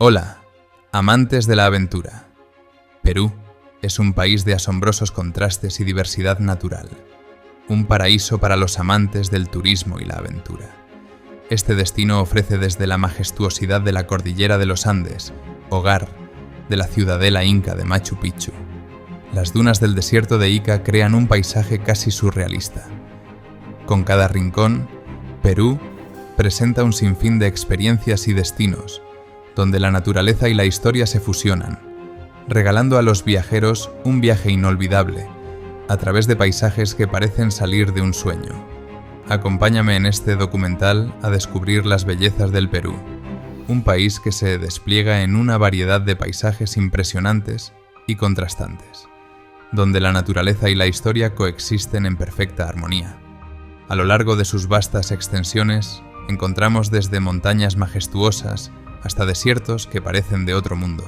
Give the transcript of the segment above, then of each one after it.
Hola, amantes de la aventura. Perú es un país de asombrosos contrastes y diversidad natural. Un paraíso para los amantes del turismo y la aventura. Este destino ofrece desde la majestuosidad de la cordillera de los Andes, hogar de la ciudadela inca de Machu Picchu. Las dunas del desierto de Ica crean un paisaje casi surrealista. Con cada rincón, Perú presenta un sinfín de experiencias y destinos, donde la naturaleza y la historia se fusionan, regalando a los viajeros un viaje inolvidable, a través de paisajes que parecen salir de un sueño. Acompáñame en este documental a descubrir las bellezas del Perú, un país que se despliega en una variedad de paisajes impresionantes y contrastantes, donde la naturaleza y la historia coexisten en perfecta armonía. A lo largo de sus vastas extensiones, encontramos desde montañas majestuosas hasta desiertos que parecen de otro mundo,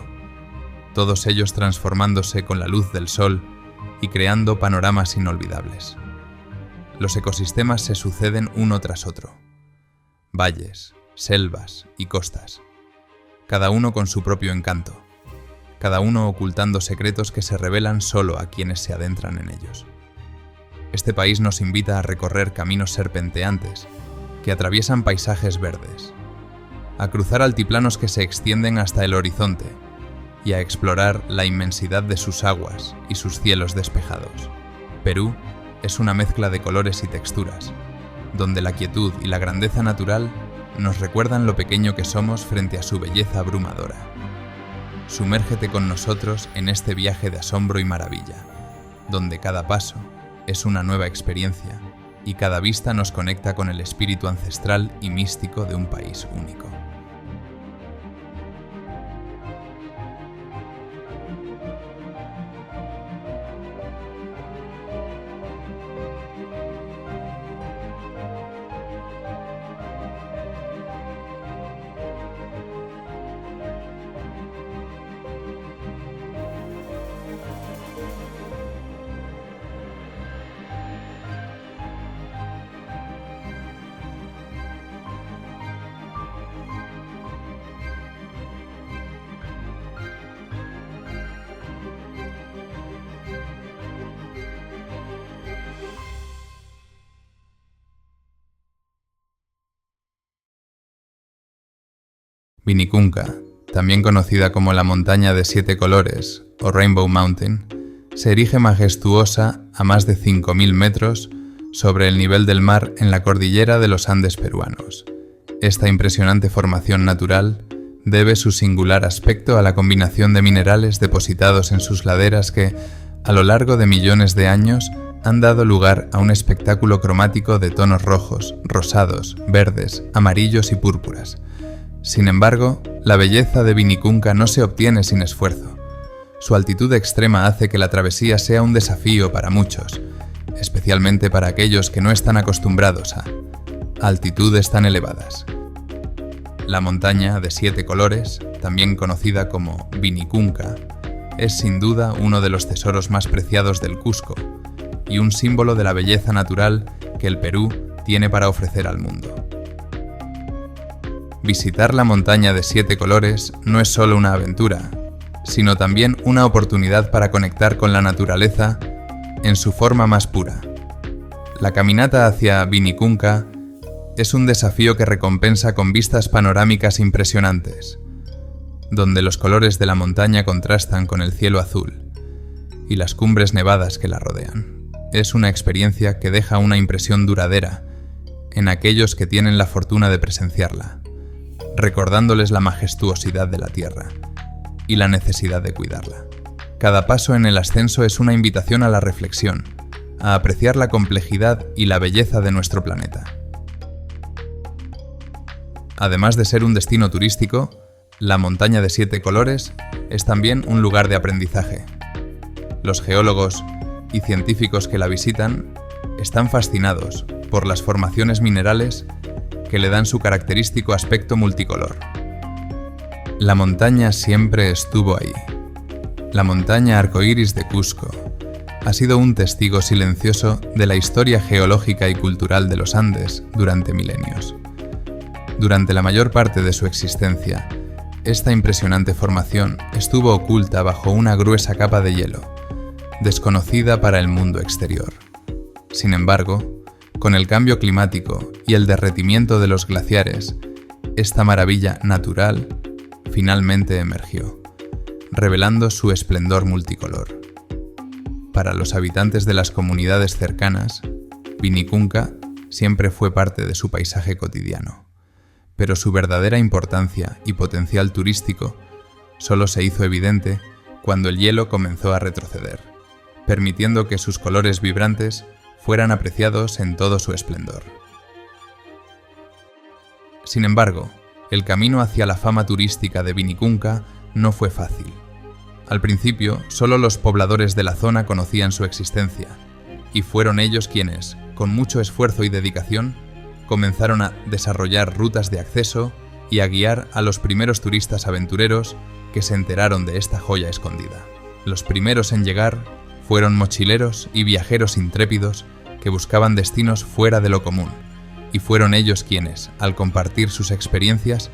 todos ellos transformándose con la luz del sol y creando panoramas inolvidables. Los ecosistemas se suceden uno tras otro: valles, selvas y costas, cada uno con su propio encanto, cada uno ocultando secretos que se revelan solo a quienes se adentran en ellos. Este país nos invita a recorrer caminos serpenteantes que atraviesan paisajes verdes, a cruzar altiplanos que se extienden hasta el horizonte y a explorar la inmensidad de sus aguas y sus cielos despejados. Perú es una mezcla de colores y texturas, donde la quietud y la grandeza natural nos recuerdan lo pequeño que somos frente a su belleza abrumadora. Sumérgete con nosotros en este viaje de asombro y maravilla, donde cada paso es una nueva experiencia y cada vista nos conecta con el espíritu ancestral y místico de un país único. Vinicunca, también conocida como la montaña de 7 colores o Rainbow Mountain, se erige majestuosa a más de 5.000 metros sobre el nivel del mar en la cordillera de los Andes peruanos. Esta impresionante formación natural debe su singular aspecto a la combinación de minerales depositados en sus laderas que, a lo largo de millones de años, han dado lugar a un espectáculo cromático de tonos rojos, rosados, verdes, amarillos y púrpuras. Sin embargo, la belleza de Vinicunca no se obtiene sin esfuerzo. Su altitud extrema hace que la travesía sea un desafío para muchos, especialmente para aquellos que no están acostumbrados a altitudes tan elevadas. La montaña de 7 colores, también conocida como Vinicunca, es sin duda uno de los tesoros más preciados del Cusco y un símbolo de la belleza natural que el Perú tiene para ofrecer al mundo. Visitar la montaña de 7 colores no es solo una aventura, sino también una oportunidad para conectar con la naturaleza en su forma más pura. La caminata hacia Vinicunca es un desafío que recompensa con vistas panorámicas impresionantes, donde los colores de la montaña contrastan con el cielo azul y las cumbres nevadas que la rodean. Es una experiencia que deja una impresión duradera en aquellos que tienen la fortuna de presenciarla, recordándoles la majestuosidad de la tierra y la necesidad de cuidarla. Cada paso en el ascenso es una invitación a la reflexión, a apreciar la complejidad y la belleza de nuestro planeta. Además de ser un destino turístico, la montaña de 7 colores es también un lugar de aprendizaje. Los geólogos y científicos que la visitan están fascinados por las formaciones minerales que le dan su característico aspecto multicolor. La montaña siempre estuvo ahí. La montaña arcoíris de Cusco ha sido un testigo silencioso de la historia geológica y cultural de los Andes durante milenios. Durante la mayor parte de su existencia, Esta impresionante formación estuvo oculta bajo una gruesa capa de hielo, desconocida para el mundo exterior. Sin embargo, con el cambio climático y el derretimiento de los glaciares, esta maravilla natural finalmente emergió, revelando su esplendor multicolor. Para los habitantes de las comunidades cercanas, Vinicunca siempre fue parte de su paisaje cotidiano, pero su verdadera importancia y potencial turístico solo se hizo evidente cuando el hielo comenzó a retroceder, permitiendo que sus colores vibrantes fueran apreciados en todo su esplendor. Sin embargo, el camino hacia la fama turística de Vinicunca no fue fácil. Al principio, solo los pobladores de la zona conocían su existencia, y fueron ellos quienes, con mucho esfuerzo y dedicación, comenzaron a desarrollar rutas de acceso y a guiar a los primeros turistas aventureros que se enteraron de esta joya escondida. Los primeros en llegar fueron mochileros y viajeros intrépidos que buscaban destinos fuera de lo común, y fueron ellos quienes, al compartir sus experiencias,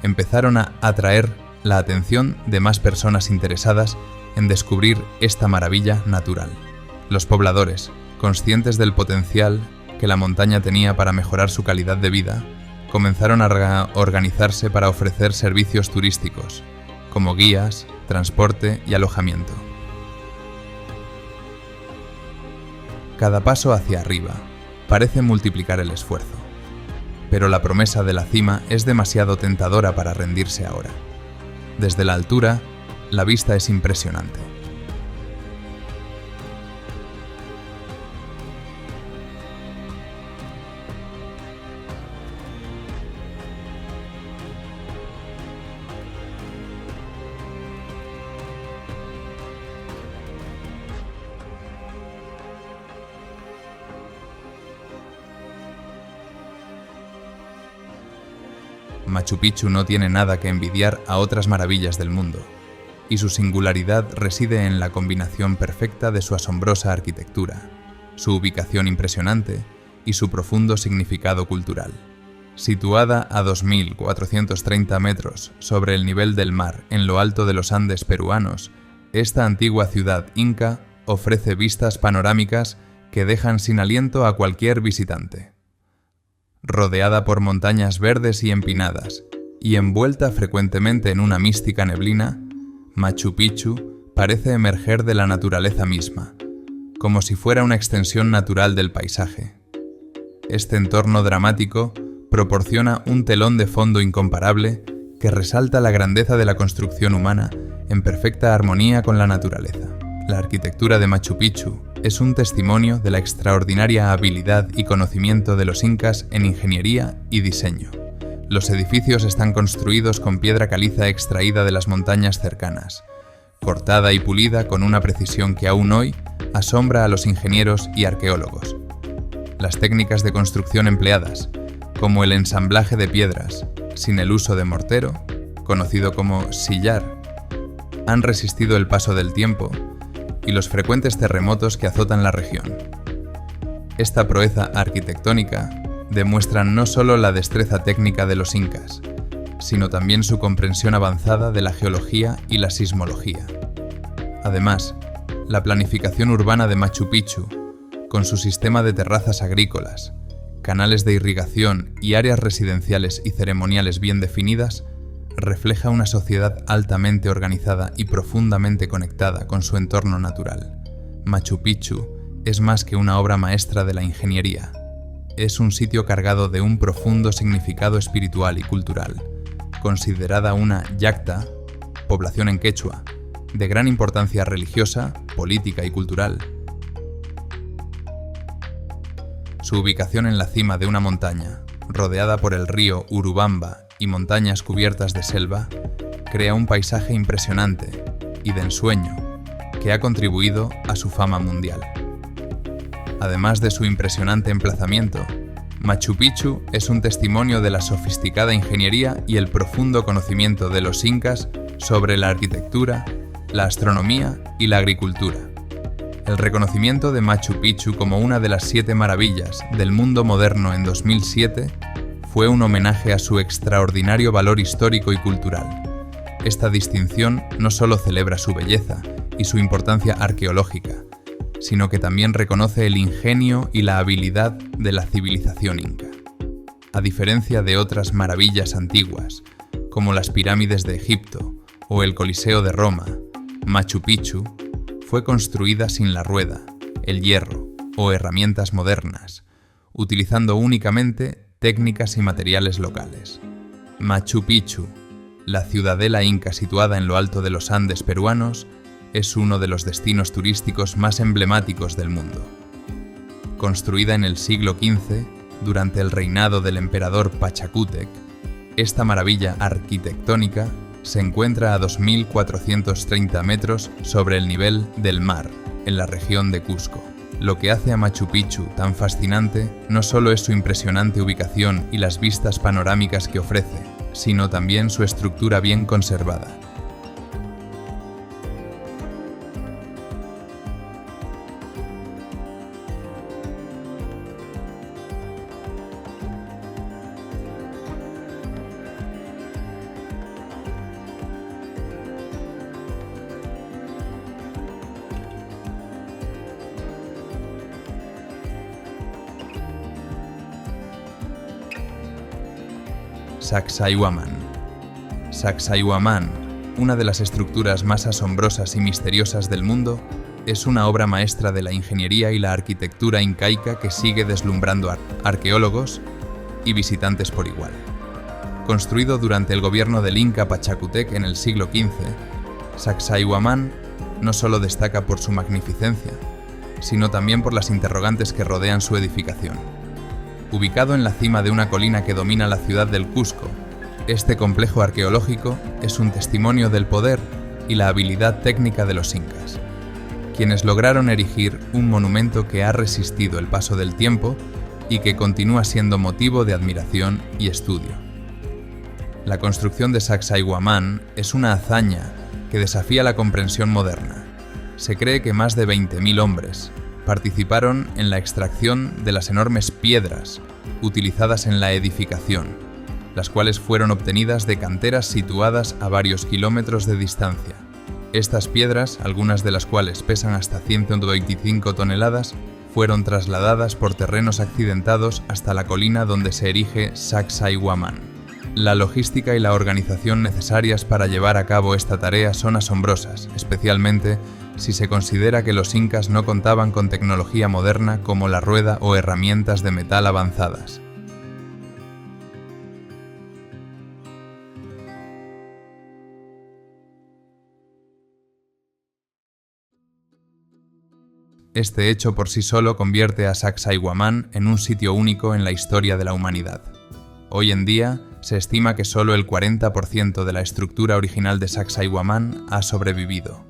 empezaron a atraer la atención de más personas interesadas en descubrir esta maravilla natural. Los pobladores, conscientes del potencial que la montaña tenía para mejorar su calidad de vida, comenzaron a organizarse para ofrecer servicios turísticos, como guías, transporte y alojamiento. Cada paso hacia arriba parece multiplicar el esfuerzo, pero la promesa de la cima es demasiado tentadora para rendirse ahora. Desde la altura, la vista es impresionante. Machu Picchu no tiene nada que envidiar a otras maravillas del mundo, y su singularidad reside en la combinación perfecta de su asombrosa arquitectura, su ubicación impresionante y su profundo significado cultural. Situada a 2.430 metros sobre el nivel del mar en lo alto de los Andes peruanos, esta antigua ciudad inca ofrece vistas panorámicas que dejan sin aliento a cualquier visitante. Rodeada por montañas verdes y empinadas, y envuelta frecuentemente en una mística neblina, Machu Picchu parece emerger de la naturaleza misma, como si fuera una extensión natural del paisaje. Este entorno dramático proporciona un telón de fondo incomparable que resalta la grandeza de la construcción humana en perfecta armonía con la naturaleza. La arquitectura de Machu Picchu es un testimonio de la extraordinaria habilidad y conocimiento de los incas en ingeniería y diseño. Los edificios están construidos con piedra caliza extraída de las montañas cercanas, cortada y pulida con una precisión que aún hoy asombra a los ingenieros y arqueólogos. Las técnicas de construcción empleadas, como el ensamblaje de piedras sin el uso de mortero, conocido como sillar, han resistido el paso del tiempo y los frecuentes terremotos que azotan la región. Esta proeza arquitectónica demuestra no solo la destreza técnica de los incas, sino también su comprensión avanzada de la geología y la sismología. Además, la planificación urbana de Machu Picchu, con su sistema de terrazas agrícolas, canales de irrigación y áreas residenciales y ceremoniales bien definidas, refleja una sociedad altamente organizada y profundamente conectada con su entorno natural. Machu Picchu es más que una obra maestra de la ingeniería. Es un sitio cargado de un profundo significado espiritual y cultural, considerada una yacta, población en quechua, de gran importancia religiosa, política y cultural. Su ubicación en la cima de una montaña, rodeada por el río Urubamba y montañas cubiertas de selva, crea un paisaje impresionante y de ensueño que ha contribuido a su fama mundial. Además de su impresionante emplazamiento, Machu Picchu es un testimonio de la sofisticada ingeniería y el profundo conocimiento de los incas sobre la arquitectura, la astronomía y la agricultura. El reconocimiento de Machu Picchu como una de las 7 maravillas del mundo moderno en 2007 fue un homenaje a su extraordinario valor histórico y cultural, Esta distinción no solo celebra su belleza y su importancia arqueológica, sino que también reconoce el ingenio y la habilidad de la civilización inca. A diferencia de otras maravillas antiguas, como las pirámides de Egipto o el Coliseo de Roma, Machu Picchu fue construida sin la rueda, el hierro o herramientas modernas, utilizando únicamente técnicas y materiales locales. Machu Picchu, la ciudadela inca situada en lo alto de los Andes peruanos, es uno de los destinos turísticos más emblemáticos del mundo. Construida en el siglo XV, durante el reinado del emperador Pachacútec, esta maravilla arquitectónica se encuentra a 2.430 metros sobre el nivel del mar, en la región de Cusco. Lo que hace a Machu Picchu tan fascinante no solo es su impresionante ubicación y las vistas panorámicas que ofrece, sino también su estructura bien conservada. Sacsayhuamán. Sacsayhuamán, una de las estructuras más asombrosas y misteriosas del mundo, es una obra maestra de la ingeniería y la arquitectura incaica que sigue deslumbrando a arqueólogos y visitantes por igual. Construido durante el gobierno del Inca Pachacútec en el siglo XV, Sacsayhuamán no solo destaca por su magnificencia, sino también por las interrogantes que rodean su edificación. Ubicado en la cima de una colina que domina la ciudad del Cusco, este complejo arqueológico es un testimonio del poder y la habilidad técnica de los incas, quienes lograron erigir un monumento que ha resistido el paso del tiempo y que continúa siendo motivo de admiración y estudio. La construcción de Sacsayhuamán es una hazaña que desafía la comprensión moderna. Se cree que más de 20.000 hombres participaron en la extracción de las enormes piedras utilizadas en la edificación, las cuales fueron obtenidas de canteras situadas a varios kilómetros de distancia. Estas piedras, algunas de las cuales pesan hasta 125 toneladas, fueron trasladadas por terrenos accidentados hasta la colina donde se erige Sacsayhuamán. La logística y la organización necesarias para llevar a cabo esta tarea son asombrosas, especialmente si se considera que los incas no contaban con tecnología moderna como la rueda o herramientas de metal avanzadas. Este hecho por sí solo convierte a Sacsayhuamán en un sitio único en la historia de la humanidad. Hoy en día, se estima que solo el 40% de la estructura original de Sacsayhuamán ha sobrevivido.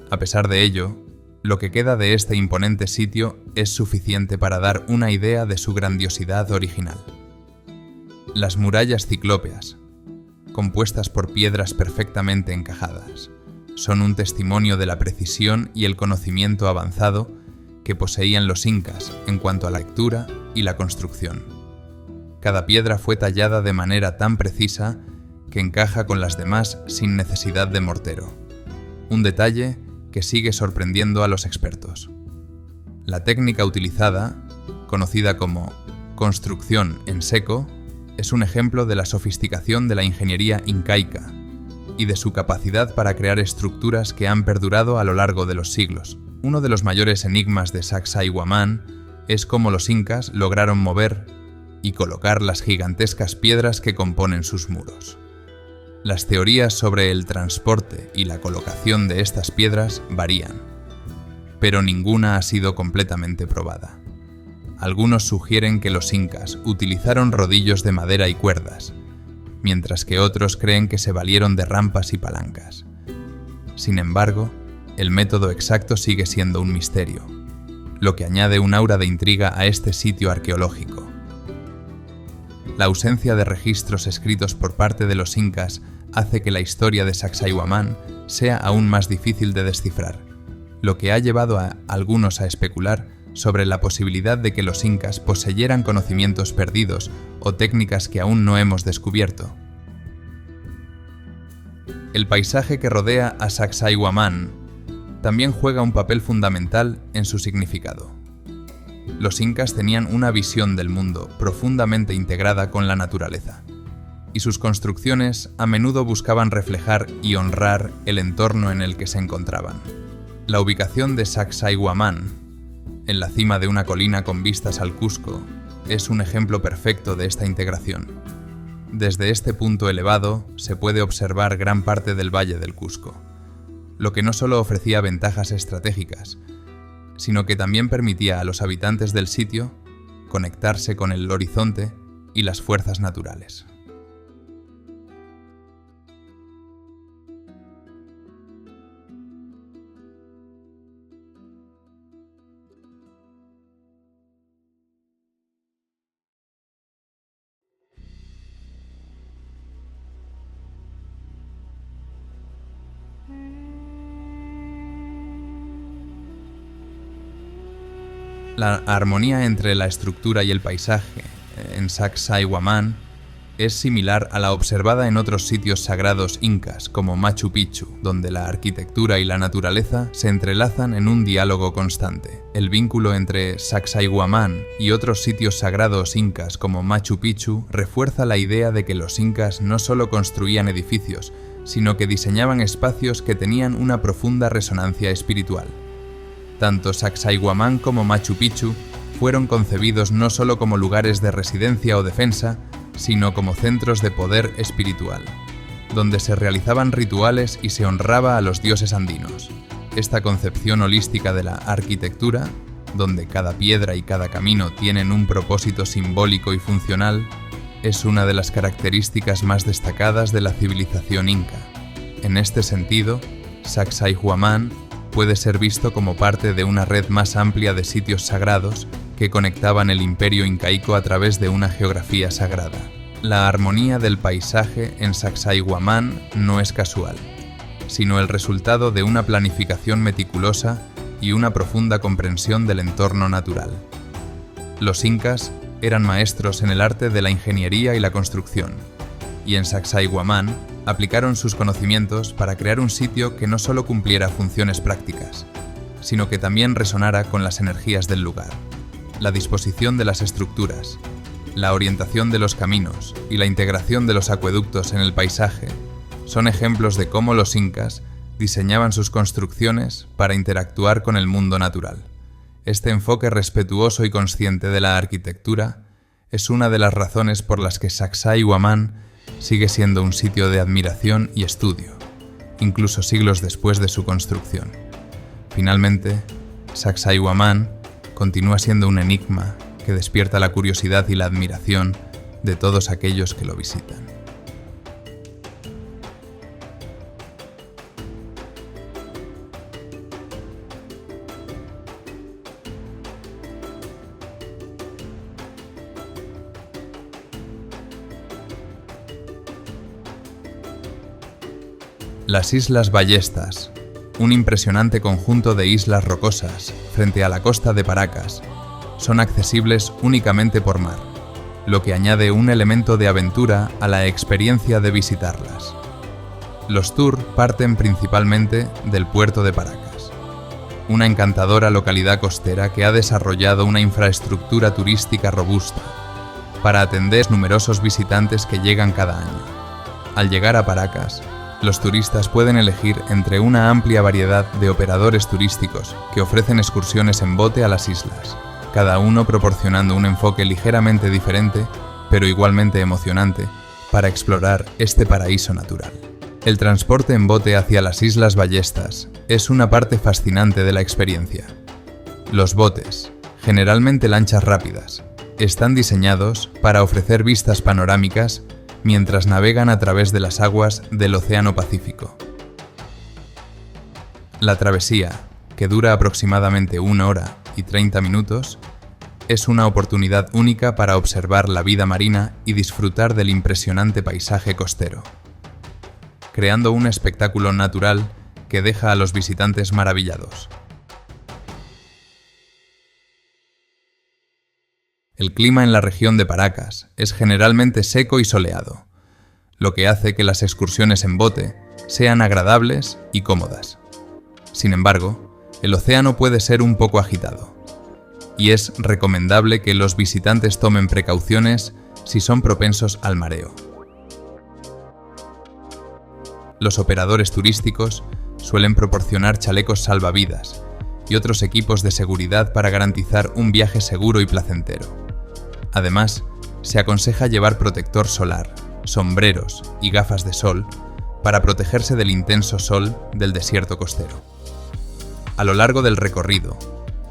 A pesar de ello, lo que queda de este imponente sitio es suficiente para dar una idea de su grandiosidad original. Las murallas ciclópeas, compuestas por piedras perfectamente encajadas, son un testimonio de la precisión y el conocimiento avanzado que poseían los incas en cuanto a la lectura y la construcción. Cada piedra fue tallada de manera tan precisa que encaja con las demás sin necesidad de mortero. Un detalle que sigue sorprendiendo a los expertos. La técnica utilizada, conocida como construcción en seco, es un ejemplo de la sofisticación de la ingeniería incaica y de su capacidad para crear estructuras que han perdurado a lo largo de los siglos. Uno de los mayores enigmas de Sacsayhuamán es cómo los incas lograron mover y colocar las gigantescas piedras que componen sus muros. Las teorías sobre el transporte y la colocación de estas piedras varían, pero ninguna ha sido completamente probada. Algunos sugieren que los incas utilizaron rodillos de madera y cuerdas, mientras que otros creen que se valieron de rampas y palancas. Sin embargo, el método exacto sigue siendo un misterio, lo que añade un aura de intriga a este sitio arqueológico. La ausencia de registros escritos por parte de los incas hace que la historia de Sacsayhuamán sea aún más difícil de descifrar, lo que ha llevado a algunos a especular sobre la posibilidad de que los incas poseyeran conocimientos perdidos o técnicas que aún no hemos descubierto. El paisaje que rodea a Sacsayhuamán también juega un papel fundamental en su significado. Los incas tenían una visión del mundo profundamente integrada con la naturaleza, y sus construcciones a menudo buscaban reflejar y honrar el entorno en el que se encontraban. La ubicación de Sacsayhuamán, en la cima de una colina con vistas al Cusco, es un ejemplo perfecto de esta integración. Desde este punto elevado se puede observar gran parte del Valle del Cusco, lo que no solo ofrecía ventajas estratégicas, sino que también permitía a los habitantes del sitio conectarse con el horizonte y las fuerzas naturales. La armonía entre la estructura y el paisaje en Sacsayhuamán es similar a la observada en otros sitios sagrados incas como Machu Picchu, donde la arquitectura y la naturaleza se entrelazan en un diálogo constante. El vínculo entre Sacsayhuamán y otros sitios sagrados incas como Machu Picchu refuerza la idea de que los incas no solo construían edificios, sino que diseñaban espacios que tenían una profunda resonancia espiritual. Tanto Sacsayhuamán como Machu Picchu fueron concebidos no solo como lugares de residencia o defensa, sino como centros de poder espiritual, donde se realizaban rituales y se honraba a los dioses andinos. Esta concepción holística de la arquitectura, donde cada piedra y cada camino tienen un propósito simbólico y funcional, es una de las características más destacadas de la civilización inca. En este sentido, Sacsayhuamán puede ser visto como parte de una red más amplia de sitios sagrados que conectaban el imperio incaico a través de una geografía sagrada. La armonía del paisaje en Sacsayhuamán no es casual, sino el resultado de una planificación meticulosa y una profunda comprensión del entorno natural. Los incas eran maestros en el arte de la ingeniería y la construcción, y en Sacsayhuamán aplicaron sus conocimientos para crear un sitio que no solo cumpliera funciones prácticas, sino que también resonara con las energías del lugar. La disposición de las estructuras, la orientación de los caminos y la integración de los acueductos en el paisaje son ejemplos de cómo los incas diseñaban sus construcciones para interactuar con el mundo natural. Este enfoque respetuoso y consciente de la arquitectura es una de las razones por las que Sacsayhuamán sigue siendo un sitio de admiración y estudio, incluso siglos después de su construcción. Finalmente, Sacsayhuamán continúa siendo un enigma que despierta la curiosidad y la admiración de todos aquellos que lo visitan. Las Islas Ballestas, un impresionante conjunto de islas rocosas frente a la costa de Paracas, son accesibles únicamente por mar, lo que añade un elemento de aventura a la experiencia de visitarlas. Los tours parten principalmente del puerto de Paracas, una encantadora localidad costera que ha desarrollado una infraestructura turística robusta para atender a numerosos visitantes que llegan cada año. Al llegar a Paracas, los turistas pueden elegir entre una amplia variedad de operadores turísticos que ofrecen excursiones en bote a las islas, cada uno proporcionando un enfoque ligeramente diferente, pero igualmente emocionante, para explorar este paraíso natural. El transporte en bote hacia las Islas Ballestas es una parte fascinante de la experiencia. Los botes, generalmente lanchas rápidas, están diseñados para ofrecer vistas panorámicas mientras navegan a través de las aguas del Océano Pacífico. La travesía, que dura aproximadamente 1 hora y 30 minutos, es una oportunidad única para observar la vida marina y disfrutar del impresionante paisaje costero, creando un espectáculo natural que deja a los visitantes maravillados. El clima en la región de Paracas es generalmente seco y soleado, lo que hace que las excursiones en bote sean agradables y cómodas. Sin embargo, el océano puede ser un poco agitado, y es recomendable que los visitantes tomen precauciones si son propensos al mareo. Los operadores turísticos suelen proporcionar chalecos salvavidas y otros equipos de seguridad para garantizar un viaje seguro y placentero. Además, se aconseja llevar protector solar, sombreros y gafas de sol para protegerse del intenso sol del desierto costero. A lo largo del recorrido,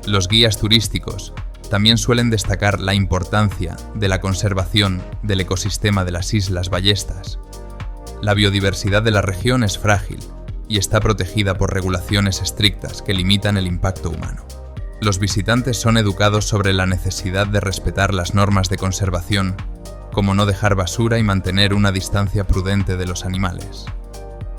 los guías turísticos también suelen destacar la importancia de la conservación del ecosistema de las Islas Ballestas. La biodiversidad de la región es frágil y está protegida por regulaciones estrictas que limitan el impacto humano. Los visitantes son educados sobre la necesidad de respetar las normas de conservación, como no dejar basura y mantener una distancia prudente de los animales.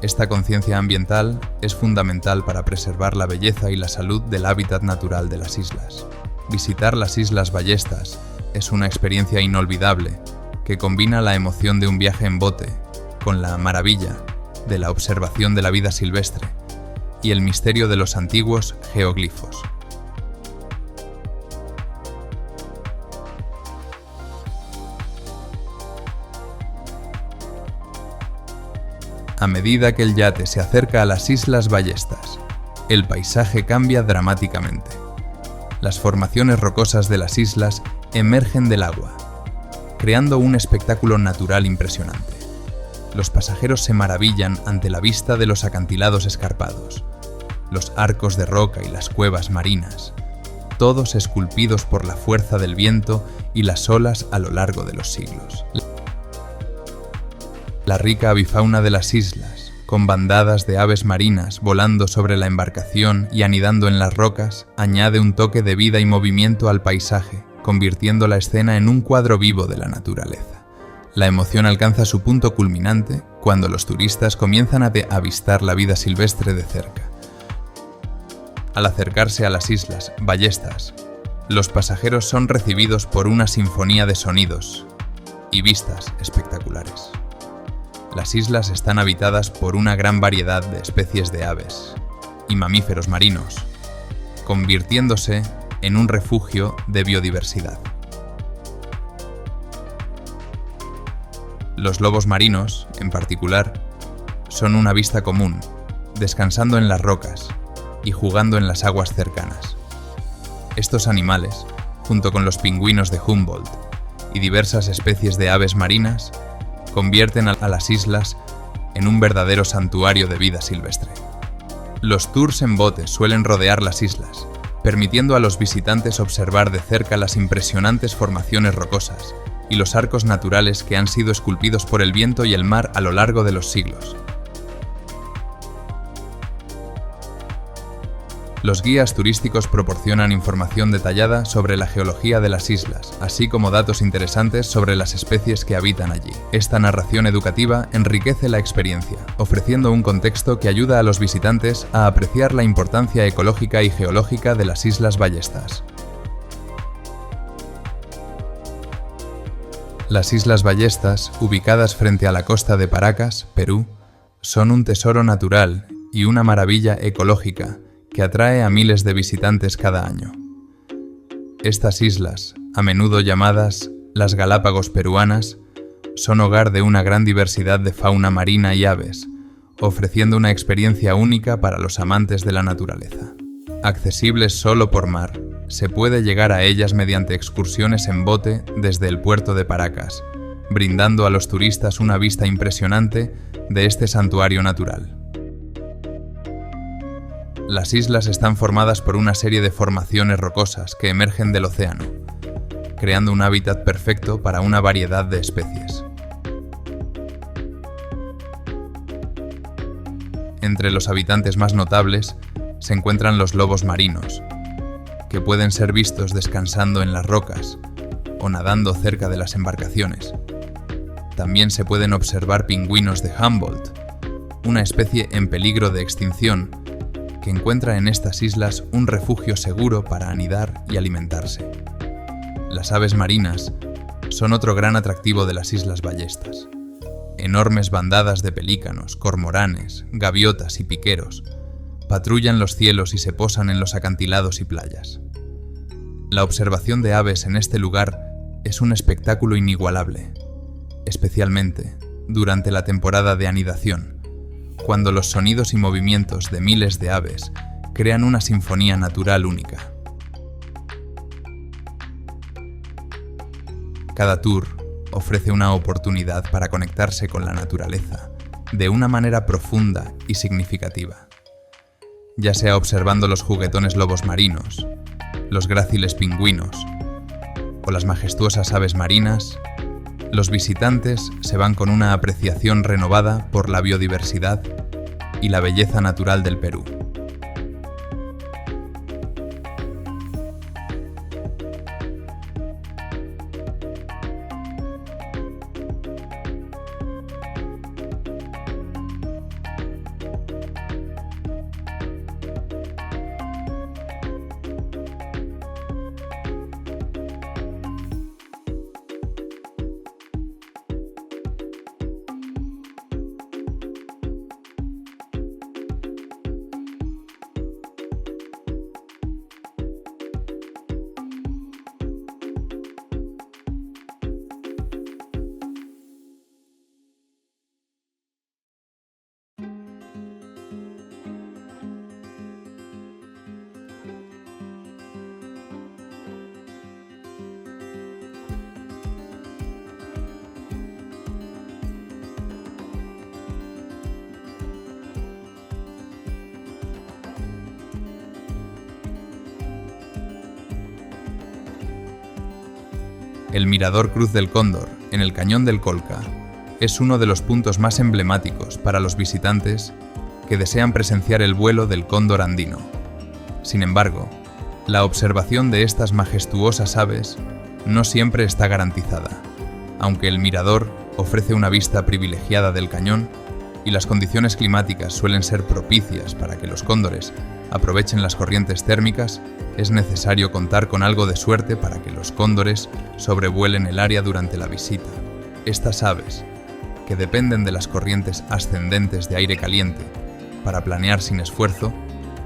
Esta conciencia ambiental es fundamental para preservar la belleza y la salud del hábitat natural de las islas. Visitar las Islas Ballestas es una experiencia inolvidable que combina la emoción de un viaje en bote con la maravilla de la observación de la vida silvestre y el misterio de los antiguos geoglifos. A medida que el yate se acerca a las Islas Ballestas, el paisaje cambia dramáticamente. Las formaciones rocosas de las islas emergen del agua, creando un espectáculo natural impresionante. Los pasajeros se maravillan ante la vista de los acantilados escarpados, los arcos de roca y las cuevas marinas, todos esculpidos por la fuerza del viento y las olas a lo largo de los siglos. La rica avifauna de las islas, con bandadas de aves marinas volando sobre la embarcación y anidando en las rocas, añade un toque de vida y movimiento al paisaje, convirtiendo la escena en un cuadro vivo de la naturaleza. La emoción alcanza su punto culminante cuando los turistas comienzan a avistar la vida silvestre de cerca. Al acercarse a las Islas Ballestas, los pasajeros son recibidos por una sinfonía de sonidos y vistas espectaculares. Las islas están habitadas por una gran variedad de especies de aves y mamíferos marinos, convirtiéndose en un refugio de biodiversidad. Los lobos marinos, en particular, son una vista común, descansando en las rocas y jugando en las aguas cercanas. Estos animales, junto con los pingüinos de Humboldt y diversas especies de aves marinas, convierten a las islas en un verdadero santuario de vida silvestre. Los tours en bote suelen rodear las islas, permitiendo a los visitantes observar de cerca las impresionantes formaciones rocosas y los arcos naturales que han sido esculpidos por el viento y el mar a lo largo de los siglos. Los guías turísticos proporcionan información detallada sobre la geología de las islas, así como datos interesantes sobre las especies que habitan allí. Esta narración educativa enriquece la experiencia, ofreciendo un contexto que ayuda a los visitantes a apreciar la importancia ecológica y geológica de las Islas Ballestas. Las Islas Ballestas, ubicadas frente a la costa de Paracas, Perú, son un tesoro natural y una maravilla ecológica que atrae a miles de visitantes cada año. Estas islas, a menudo llamadas las Galápagos peruanas, son hogar de una gran diversidad de fauna marina y aves, ofreciendo una experiencia única para los amantes de la naturaleza. Accesibles solo por mar, se puede llegar a ellas mediante excursiones en bote desde el puerto de Paracas, brindando a los turistas una vista impresionante de este santuario natural. Las islas están formadas por una serie de formaciones rocosas que emergen del océano, creando un hábitat perfecto para una variedad de especies. Entre los habitantes más notables se encuentran los lobos marinos, que pueden ser vistos descansando en las rocas o nadando cerca de las embarcaciones. También se pueden observar pingüinos de Humboldt, una especie en peligro de extinción que encuentra en estas islas un refugio seguro para anidar y alimentarse. Las aves marinas son otro gran atractivo de las Islas Ballestas. enormes bandadas de pelícanos, cormoranes, gaviotas y piqueros patrullan los cielos y se posan en los acantilados y playas. La observación de aves en este lugar es un espectáculo inigualable, especialmente durante la temporada de anidación, cuando los sonidos y movimientos de miles de aves crean una sinfonía natural única. Cada tour ofrece una oportunidad para conectarse con la naturaleza de una manera profunda y significativa, ya sea observando los juguetones lobos marinos, los gráciles pingüinos o las majestuosas aves marinas. Los visitantes se van con una apreciación renovada por la biodiversidad y la belleza natural del Perú. El Mirador Cruz del Cóndor, en el Cañón del Colca, es uno de los puntos más emblemáticos para los visitantes que desean presenciar el vuelo del cóndor andino. Sin embargo, la observación de estas majestuosas aves no siempre está garantizada. Aunque el mirador ofrece una vista privilegiada del cañón y las condiciones climáticas suelen ser propicias para que los cóndores aprovechen las corrientes térmicas, es necesario contar con algo de suerte para que los cóndores sobrevuelen el área durante la visita. Estas aves, que dependen de las corrientes ascendentes de aire caliente para planear sin esfuerzo,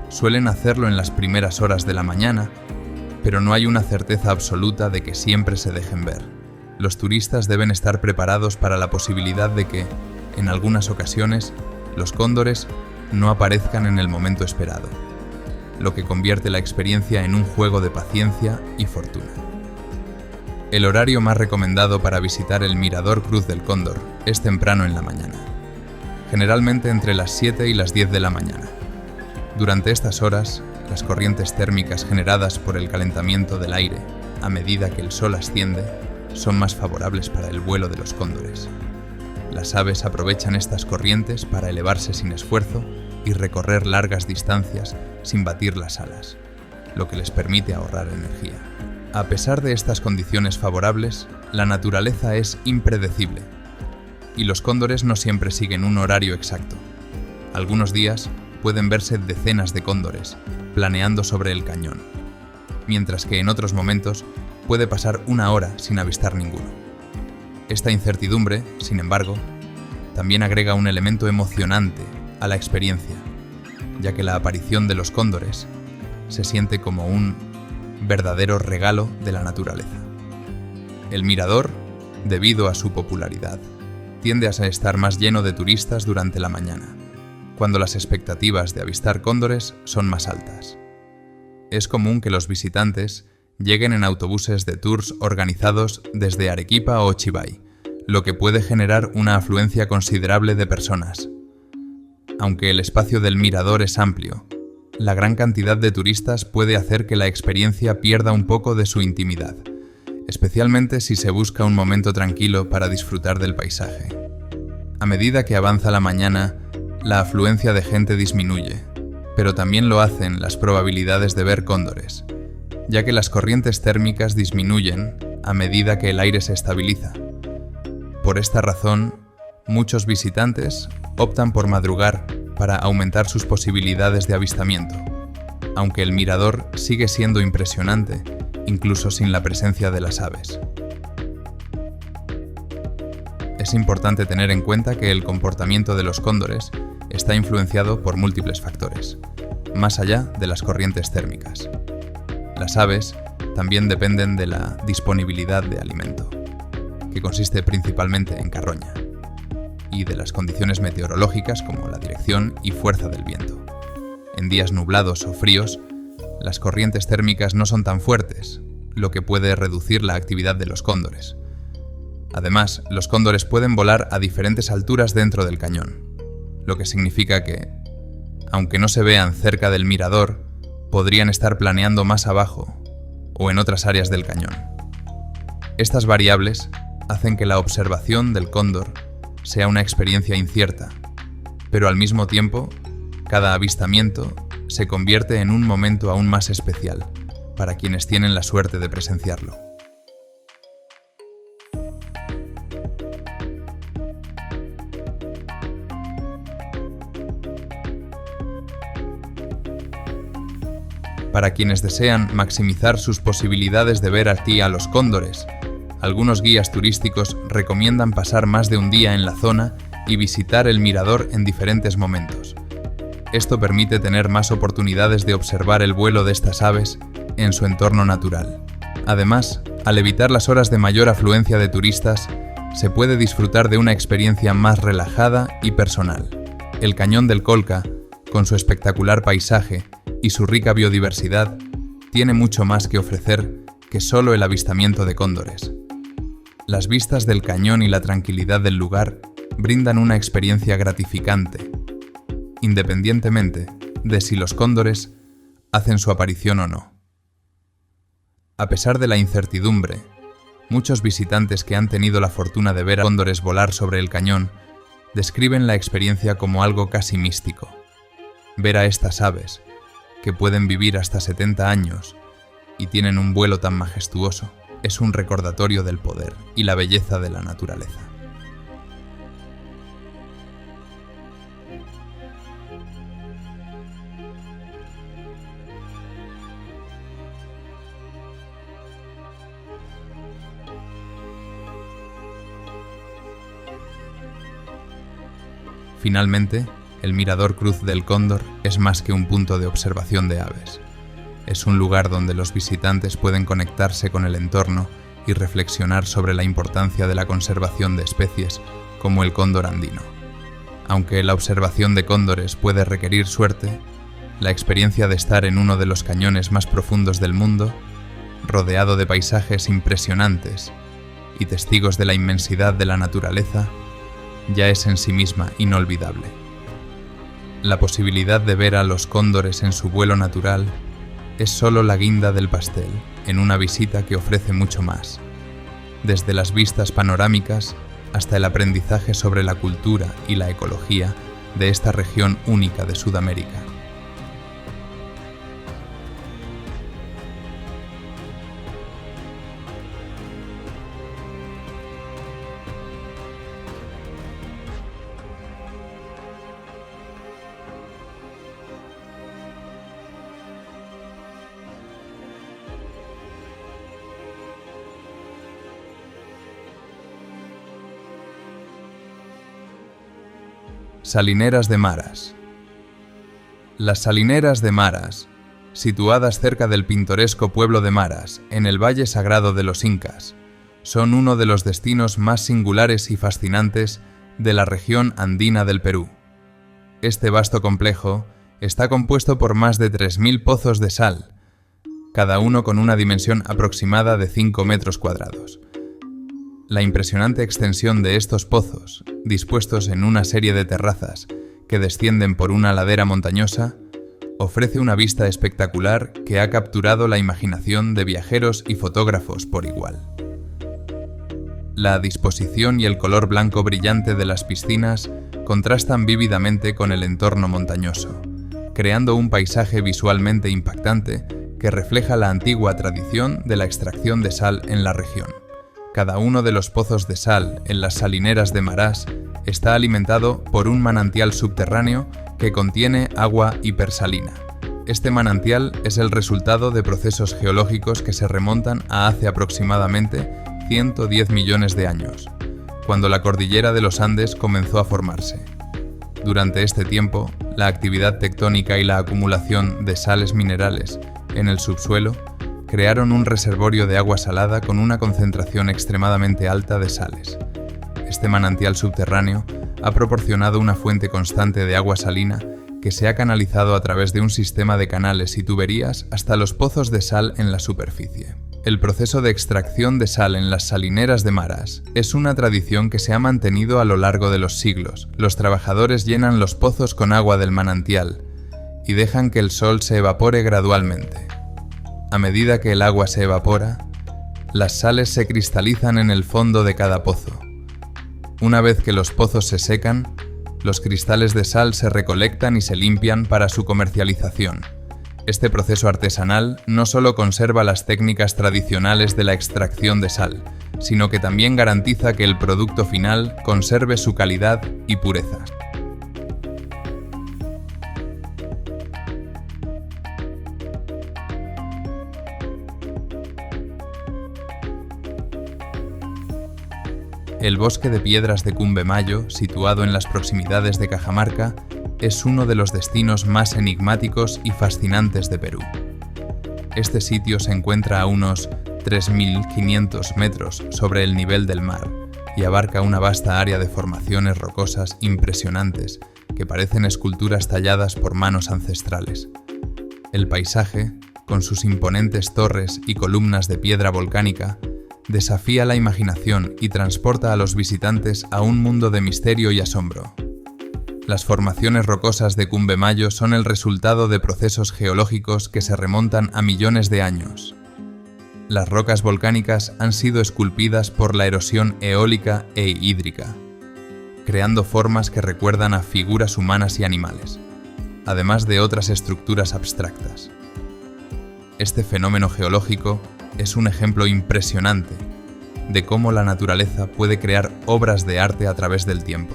suelen hacerlo en las primeras horas de la mañana, pero no hay una certeza absoluta de que siempre se dejen ver. Los turistas deben estar preparados para la posibilidad de que, en algunas ocasiones, los cóndores no aparezcan en el momento esperado, lo que convierte la experiencia en un juego de paciencia y fortuna. El horario más recomendado para visitar el Mirador Cruz del Cóndor es temprano en la mañana, generalmente entre las 7 y las 10 de la mañana. Durante estas horas, las corrientes térmicas generadas por el calentamiento del aire a medida que el sol asciende son más favorables para el vuelo de los cóndores. Las aves aprovechan estas corrientes para elevarse sin esfuerzo y recorrer largas distancias sin batir las alas, lo que les permite ahorrar energía. A pesar de estas condiciones favorables, la naturaleza es impredecible y los cóndores no siempre siguen un horario exacto. Algunos días pueden verse decenas de cóndores planeando sobre el cañón, mientras que en otros momentos puede pasar una hora sin avistar ninguno. Esta incertidumbre, sin embargo, también agrega un elemento emocionante a la experiencia, ya que la aparición de los cóndores se siente como un verdadero regalo de la naturaleza. El mirador, debido a su popularidad, tiende a estar más lleno de turistas durante la mañana, cuando las expectativas de avistar cóndores son más altas. Es común que los visitantes lleguen en autobuses de tours organizados desde Arequipa o Chivay, lo que puede generar una afluencia considerable de personas. Aunque el espacio del mirador es amplio, la gran cantidad de turistas puede hacer que la experiencia pierda un poco de su intimidad, especialmente si se busca un momento tranquilo para disfrutar del paisaje. A medida que avanza la mañana, la afluencia de gente disminuye, pero también lo hacen las probabilidades de ver cóndores, ya que las corrientes térmicas disminuyen a medida que el aire se estabiliza. Por esta razón, muchos visitantes optan por madrugar para aumentar sus posibilidades de avistamiento, aunque el mirador sigue siendo impresionante, incluso sin la presencia de las aves. Es Es importante tener en cuenta que el comportamiento de los cóndores está influenciado por múltiples factores, más allá de las corrientes térmicas. Las aves también dependen de la disponibilidad de alimento, que consiste principalmente en carroña, y de las condiciones meteorológicas como la dirección y fuerza del viento. En días nublados o fríos, las corrientes térmicas no son tan fuertes, lo que puede reducir la actividad de los cóndores. Además, los cóndores pueden volar a diferentes alturas dentro del cañón, lo que significa que, aunque no se vean cerca del mirador, podrían estar planeando más abajo o en otras áreas del cañón. Estas variables hacen que la observación del cóndor sea una experiencia incierta, pero al mismo tiempo, cada avistamiento se convierte en un momento aún más especial para quienes tienen la suerte de presenciarlo. Para quienes desean maximizar sus posibilidades de ver aquí a los cóndores, algunos guías turísticos recomiendan pasar más de un día en la zona y visitar el mirador en diferentes momentos. Esto permite tener más oportunidades de observar el vuelo de estas aves en su entorno natural. Además, al evitar las horas de mayor afluencia de turistas, se puede disfrutar de una experiencia más relajada y personal. El Cañón del Colca, con su espectacular paisaje y su rica biodiversidad, tiene mucho más que ofrecer que solo el avistamiento de cóndores. Las vistas del cañón y la tranquilidad del lugar brindan una experiencia gratificante, independientemente de si los cóndores hacen su aparición o no. A pesar de la incertidumbre, muchos visitantes que han tenido la fortuna de ver a cóndores volar sobre el cañón describen la experiencia como algo casi místico. Ver a estas aves, que pueden vivir hasta 70 años y tienen un vuelo tan majestuoso, es un recordatorio del poder y la belleza de la naturaleza. Finalmente, el Mirador Cruz del Cóndor es más que un punto de observación de aves. Es un lugar donde los visitantes pueden conectarse con el entorno y reflexionar sobre la importancia de la conservación de especies como el cóndor andino. Aunque la observación de cóndores puede requerir suerte, la experiencia de estar en uno de los cañones más profundos del mundo, rodeado de paisajes impresionantes y testigos de la inmensidad de la naturaleza, ya es en sí misma inolvidable. La posibilidad de ver a los cóndores en su vuelo natural es solo la guinda del pastel en una visita que ofrece mucho más, desde las vistas panorámicas hasta el aprendizaje sobre la cultura y la ecología de esta región única de Sudamérica. Salineras de Maras. Las Salineras de Maras, situadas cerca del pintoresco pueblo de Maras, en el Valle Sagrado de los Incas, son uno de los destinos más singulares y fascinantes de la región andina del Perú. Este vasto complejo está compuesto por más de 3.000 pozos de sal, cada uno con una dimensión aproximada de 5 metros cuadrados. La impresionante extensión de estos pozos, dispuestos en una serie de terrazas que descienden por una ladera montañosa, ofrece una vista espectacular que ha capturado la imaginación de viajeros y fotógrafos por igual. La disposición y el color blanco brillante de las piscinas contrastan vívidamente con el entorno montañoso, creando un paisaje visualmente impactante que refleja la antigua tradición de la extracción de sal en la región. Cada uno de los pozos de sal en las Salineras de Maras está alimentado por un manantial subterráneo que contiene agua hipersalina. Este manantial es el resultado de procesos geológicos que se remontan a hace aproximadamente 110 millones de años, cuando la cordillera de los Andes comenzó a formarse. Durante este tiempo, la actividad tectónica y la acumulación de sales minerales en el subsuelo crearon un reservorio de agua salada con una concentración extremadamente alta de sales. Este manantial subterráneo ha proporcionado una fuente constante de agua salina que se ha canalizado a través de un sistema de canales y tuberías hasta los pozos de sal en la superficie. El proceso de extracción de sal en las salineras de Maras es una tradición que se ha mantenido a lo largo de los siglos. Los trabajadores llenan los pozos con agua del manantial y dejan que el sol se evapore gradualmente. A medida que el agua se evapora, las sales se cristalizan en el fondo de cada pozo. Una vez que los pozos se secan, los cristales de sal se recolectan y se limpian para su comercialización. Este proceso artesanal no solo conserva las técnicas tradicionales de la extracción de sal, sino que también garantiza que el producto final conserve su calidad y pureza. El bosque de piedras de Cumbemayo, situado en las proximidades de Cajamarca, es uno de los destinos más enigmáticos y fascinantes de Perú. Este sitio se encuentra a unos 3.500 metros sobre el nivel del mar y abarca una vasta área de formaciones rocosas impresionantes que parecen esculturas talladas por manos ancestrales. El paisaje, con sus imponentes torres y columnas de piedra volcánica, desafía la imaginación y transporta a los visitantes a un mundo de misterio y asombro. Las formaciones rocosas de Cumbemayo son el resultado de procesos geológicos que se remontan a millones de años. Las rocas volcánicas han sido esculpidas por la erosión eólica e hídrica, creando formas que recuerdan a figuras humanas y animales, además de otras estructuras abstractas. Este fenómeno geológico es un ejemplo impresionante de cómo la naturaleza puede crear obras de arte a través del tiempo.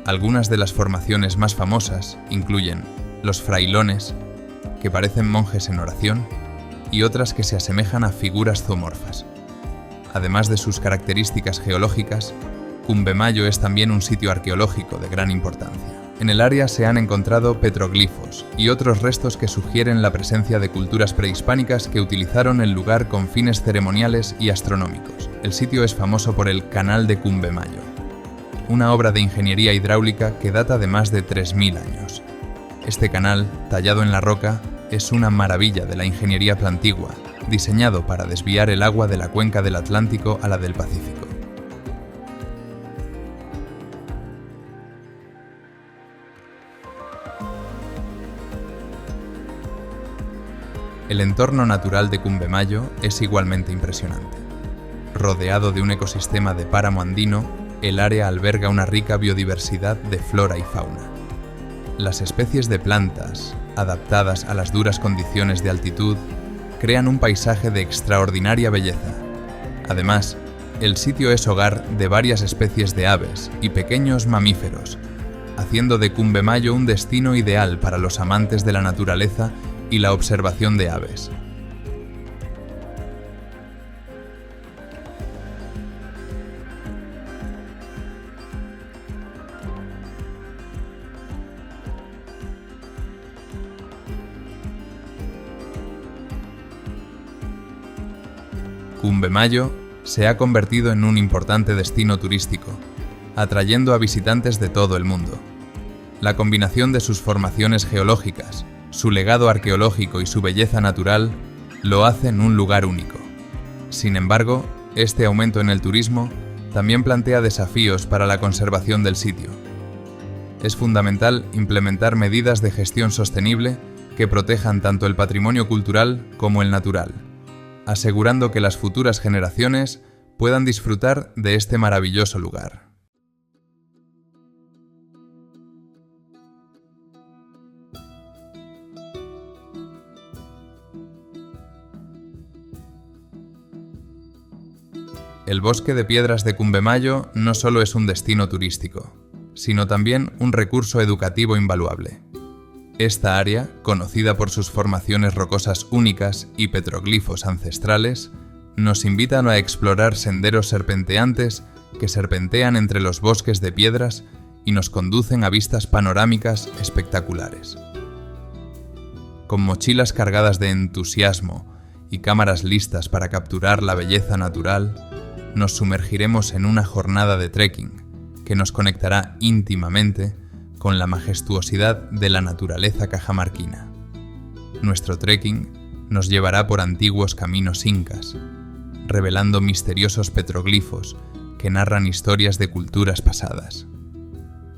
Algunas de las formaciones más famosas incluyen los frailones, que parecen monjes en oración, y otras que se asemejan a figuras zoomorfas. Además de sus características geológicas, Cumbemayo es también un sitio arqueológico de gran importancia. En el área se han encontrado petroglifos y otros restos que sugieren la presencia de culturas prehispánicas que utilizaron el lugar con fines ceremoniales y astronómicos. El sitio es famoso por el Canal de Cumbemayo, una obra de ingeniería hidráulica que data de más de 3.000 años. Este canal, tallado en la roca, es una maravilla de la ingeniería plantigua, diseñado para desviar el agua de la cuenca del Atlántico a la del Pacífico. El entorno natural de Cumbemayo es igualmente impresionante. Rodeado de un ecosistema de páramo andino, el área alberga una rica biodiversidad de flora y fauna. Las especies de plantas, adaptadas a las duras condiciones de altitud, crean un paisaje de extraordinaria belleza. Además, el sitio es hogar de varias especies de aves y pequeños mamíferos, haciendo de Cumbemayo un destino ideal para los amantes de la naturaleza y la observación de aves. Cumbemayo se ha convertido en un importante destino turístico, atrayendo a visitantes de todo el mundo. La combinación de sus formaciones geológicas, su legado arqueológico y su belleza natural lo hacen un lugar único. Sin embargo, este aumento en el turismo también plantea desafíos para la conservación del sitio. Es fundamental implementar medidas de gestión sostenible que protejan tanto el patrimonio cultural como el natural, asegurando que las futuras generaciones puedan disfrutar de este maravilloso lugar. El bosque de piedras de Cumbemayo no solo es un destino turístico, sino también un recurso educativo invaluable. Esta área, conocida por sus formaciones rocosas únicas y petroglifos ancestrales, nos invitan a explorar senderos serpenteantes que serpentean entre los bosques de piedras y nos conducen a vistas panorámicas espectaculares. Con mochilas cargadas de entusiasmo y cámaras listas para capturar la belleza natural, nos sumergiremos en una jornada de trekking que nos conectará íntimamente con la majestuosidad de la naturaleza cajamarquina. Nuestro trekking nos llevará por antiguos caminos incas, revelando misteriosos petroglifos que narran historias de culturas pasadas.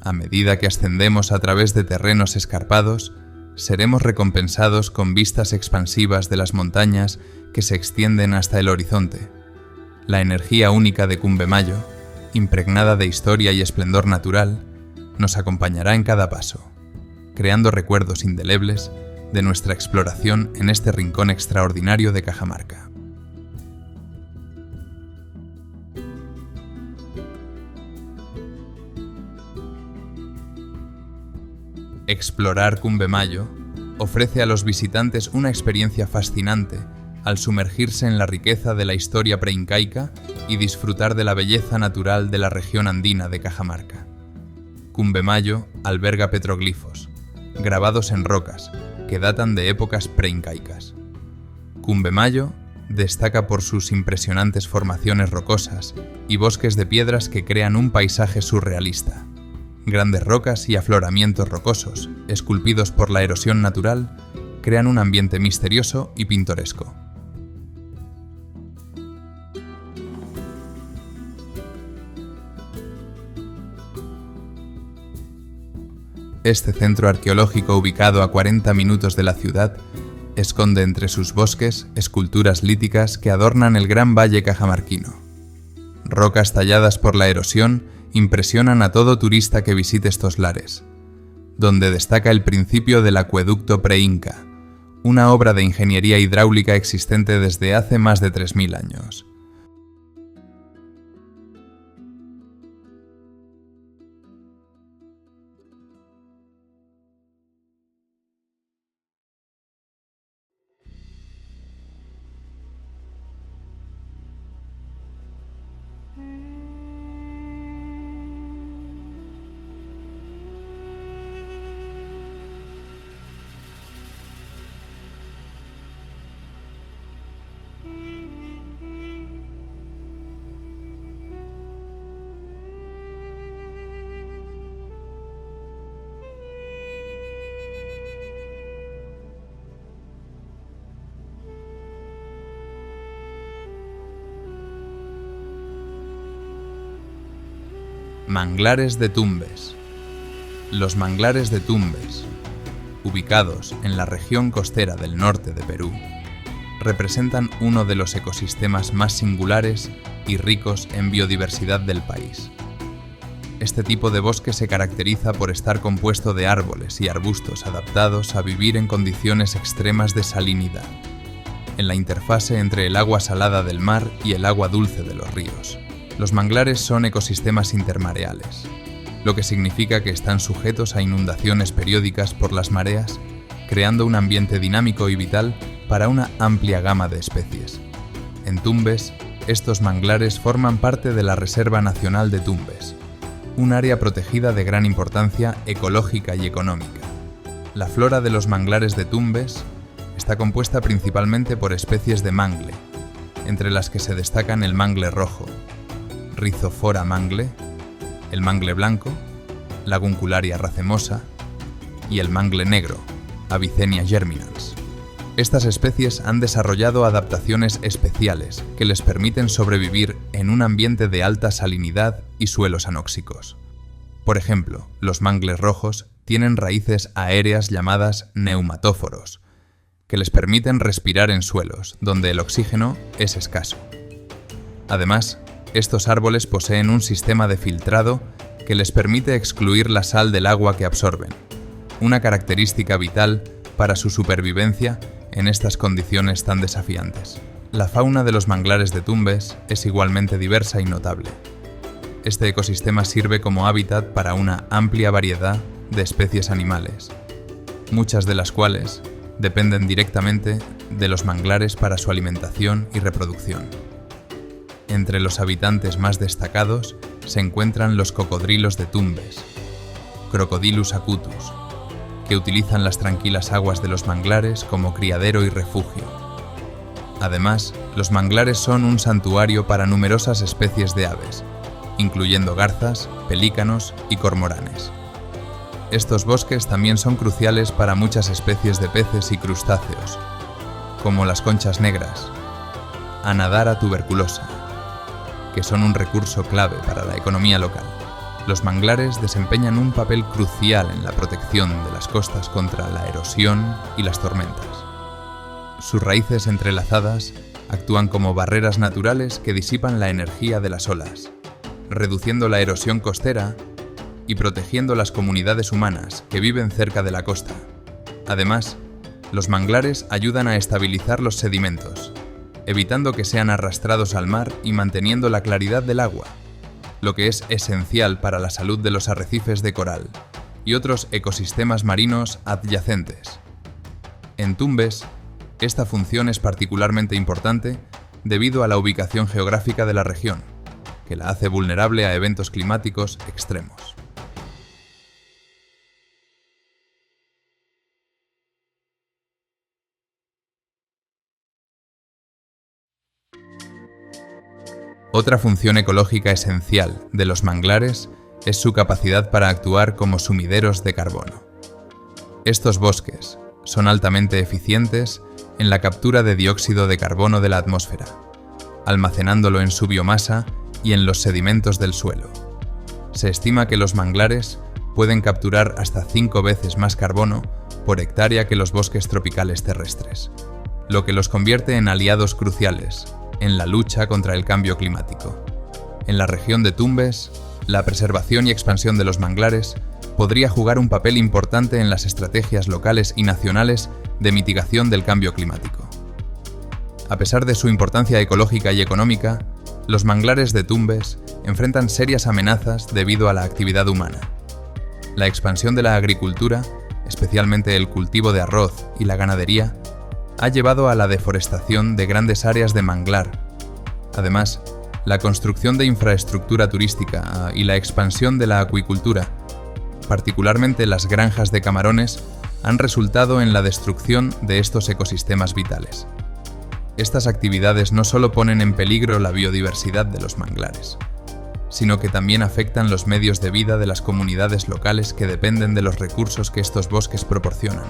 A medida que ascendemos a través de terrenos escarpados, seremos recompensados con vistas expansivas de las montañas que se extienden hasta el horizonte. La energía única de Cumbemayo, impregnada de historia y esplendor natural, nos acompañará en cada paso, creando recuerdos indelebles de nuestra exploración en este rincón extraordinario de Cajamarca. Explorar Cumbemayo ofrece a los visitantes una experiencia fascinante al sumergirse en la riqueza de la historia preincaica y disfrutar de la belleza natural de la región andina de Cajamarca. Cumbemayo alberga petroglifos, grabados en rocas, que datan de épocas preincaicas. Cumbemayo destaca por sus impresionantes formaciones rocosas y bosques de piedras que crean un paisaje surrealista. Grandes rocas y afloramientos rocosos, esculpidos por la erosión natural, crean un ambiente misterioso y pintoresco. Este centro arqueológico, ubicado a 40 minutos de la ciudad, esconde entre sus bosques esculturas líticas que adornan el gran valle cajamarquino. Rocas talladas por la erosión impresionan a todo turista que visite estos lares, donde destaca el principio del acueducto preinca, una obra de ingeniería hidráulica existente desde hace más de 3000 años. Manglares de Tumbes. Los manglares de Tumbes, ubicados en la región costera del norte de Perú, representan uno de los ecosistemas más singulares y ricos en biodiversidad del país. Este tipo de bosque se caracteriza por estar compuesto de árboles y arbustos adaptados a vivir en condiciones extremas de salinidad, en la interfase entre el agua salada del mar y el agua dulce de los ríos. Los manglares son ecosistemas intermareales, lo que significa que están sujetos a inundaciones periódicas por las mareas, creando un ambiente dinámico y vital para una amplia gama de especies. En Tumbes, estos manglares forman parte de la Reserva Nacional de Tumbes, un área protegida de gran importancia ecológica y económica. La flora de los manglares de Tumbes está compuesta principalmente por especies de mangle, entre las que se destacan el mangle rojo, Rhizophora mangle, el mangle blanco, Laguncularia racemosa y el mangle negro, Avicennia germinans. Estas especies han desarrollado adaptaciones especiales que les permiten sobrevivir en un ambiente de alta salinidad y suelos anóxicos. Por ejemplo, los mangles rojos tienen raíces aéreas llamadas neumatóforos, que les permiten respirar en suelos donde el oxígeno es escaso. Además, estos árboles poseen un sistema de filtrado que les permite excluir la sal del agua que absorben, una característica vital para su supervivencia en estas condiciones tan desafiantes. La fauna de los manglares de Tumbes es igualmente diversa y notable. Este ecosistema sirve como hábitat para una amplia variedad de especies animales, muchas de las cuales dependen directamente de los manglares para su alimentación y reproducción. Entre los habitantes más destacados se encuentran los cocodrilos de Tumbes, Crocodylus acutus, que utilizan las tranquilas aguas de los manglares como criadero y refugio. Además, los manglares son un santuario para numerosas especies de aves, incluyendo garzas, pelícanos y cormoranes. Estos bosques también son cruciales para muchas especies de peces y crustáceos, como las conchas negras, Anadara tuberculosa, que son un recurso clave para la economía local. Los manglares desempeñan un papel crucial en la protección de las costas contra la erosión y las tormentas. Sus raíces entrelazadas actúan como barreras naturales que disipan la energía de las olas, reduciendo la erosión costera y protegiendo las comunidades humanas que viven cerca de la costa. Además, los manglares ayudan a estabilizar los sedimentos, evitando que sean arrastrados al mar y manteniendo la claridad del agua, lo que es esencial para la salud de los arrecifes de coral y otros ecosistemas marinos adyacentes. En Tumbes, esta función es particularmente importante debido a la ubicación geográfica de la región, que la hace vulnerable a eventos climáticos extremos. Otra función ecológica esencial de los manglares es su capacidad para actuar como sumideros de carbono. Estos bosques son altamente eficientes en la captura de dióxido de carbono de la atmósfera, almacenándolo en su biomasa y en los sedimentos del suelo. Se estima que los manglares pueden capturar hasta 5 veces más carbono por hectárea que los bosques tropicales terrestres, lo que los convierte en aliados cruciales en la lucha contra el cambio climático. En la región de Tumbes, la preservación y expansión de los manglares podría jugar un papel importante en las estrategias locales y nacionales de mitigación del cambio climático. A pesar de su importancia ecológica y económica, los manglares de Tumbes enfrentan serias amenazas debido a la actividad humana. La expansión de la agricultura, especialmente el cultivo de arroz y la ganadería, ha llevado a la deforestación de grandes áreas de manglar. Además, la construcción de infraestructura turística y la expansión de la acuicultura, particularmente las granjas de camarones, han resultado en la destrucción de estos ecosistemas vitales. Estas actividades no solo ponen en peligro la biodiversidad de los manglares, sino que también afectan los medios de vida de las comunidades locales que dependen de los recursos que estos bosques proporcionan.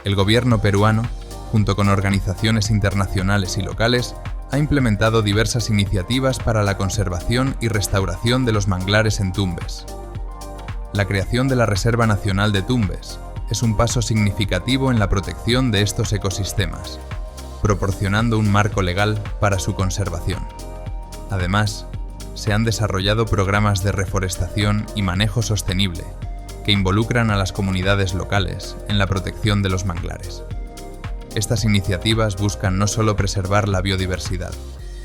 El gobierno peruano, junto con organizaciones internacionales y locales, ha implementado diversas iniciativas para la conservación y restauración de los manglares en Tumbes. La creación de la Reserva Nacional de Tumbes es un paso significativo en la protección de estos ecosistemas, proporcionando un marco legal para su conservación. Además, se han desarrollado programas de reforestación y manejo sostenible que involucran a las comunidades locales en la protección de los manglares. Estas iniciativas buscan no solo preservar la biodiversidad,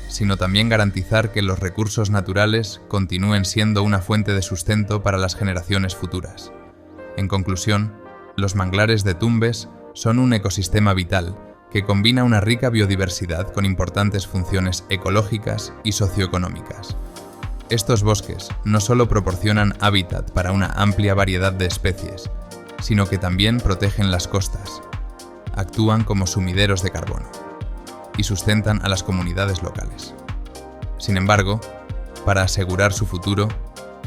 sino también garantizar que los recursos naturales continúen siendo una fuente de sustento para las generaciones futuras. En conclusión, los manglares de Tumbes son un ecosistema vital que combina una rica biodiversidad con importantes funciones ecológicas y socioeconómicas. Estos bosques no solo proporcionan hábitat para una amplia variedad de especies, sino que también protegen las costas, actúan como sumideros de carbono y sustentan a las comunidades locales. Sin embargo, para asegurar su futuro,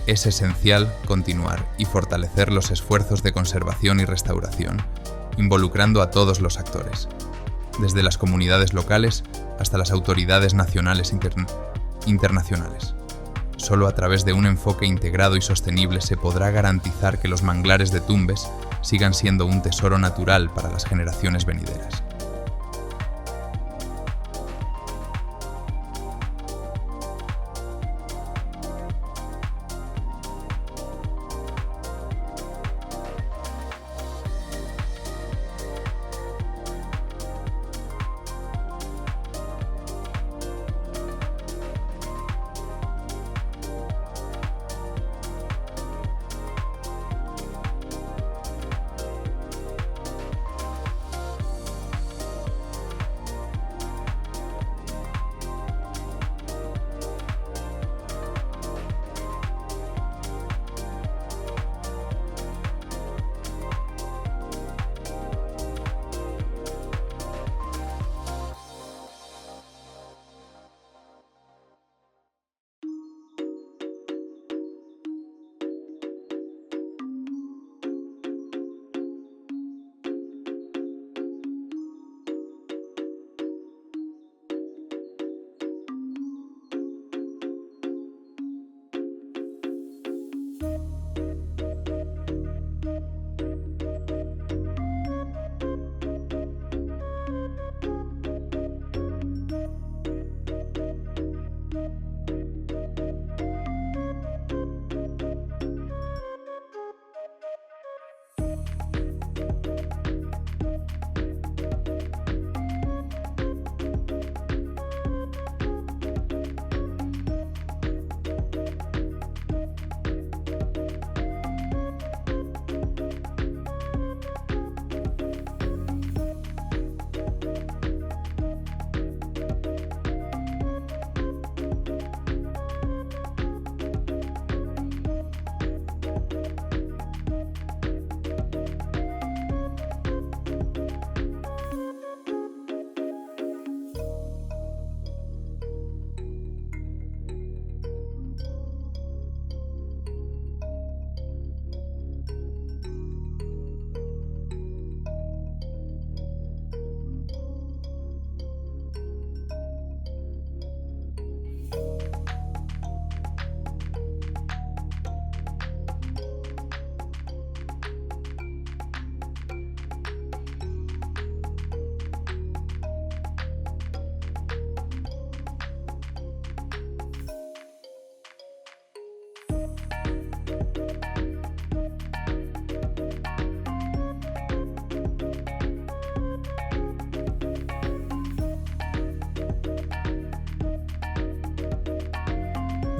es esencial continuar y fortalecer los esfuerzos de conservación y restauración, involucrando a todos los actores, desde las comunidades locales hasta las autoridades nacionales e internacionales. Solo a través de un enfoque integrado y sostenible se podrá garantizar que los manglares de Tumbes sigan siendo un tesoro natural para las generaciones venideras.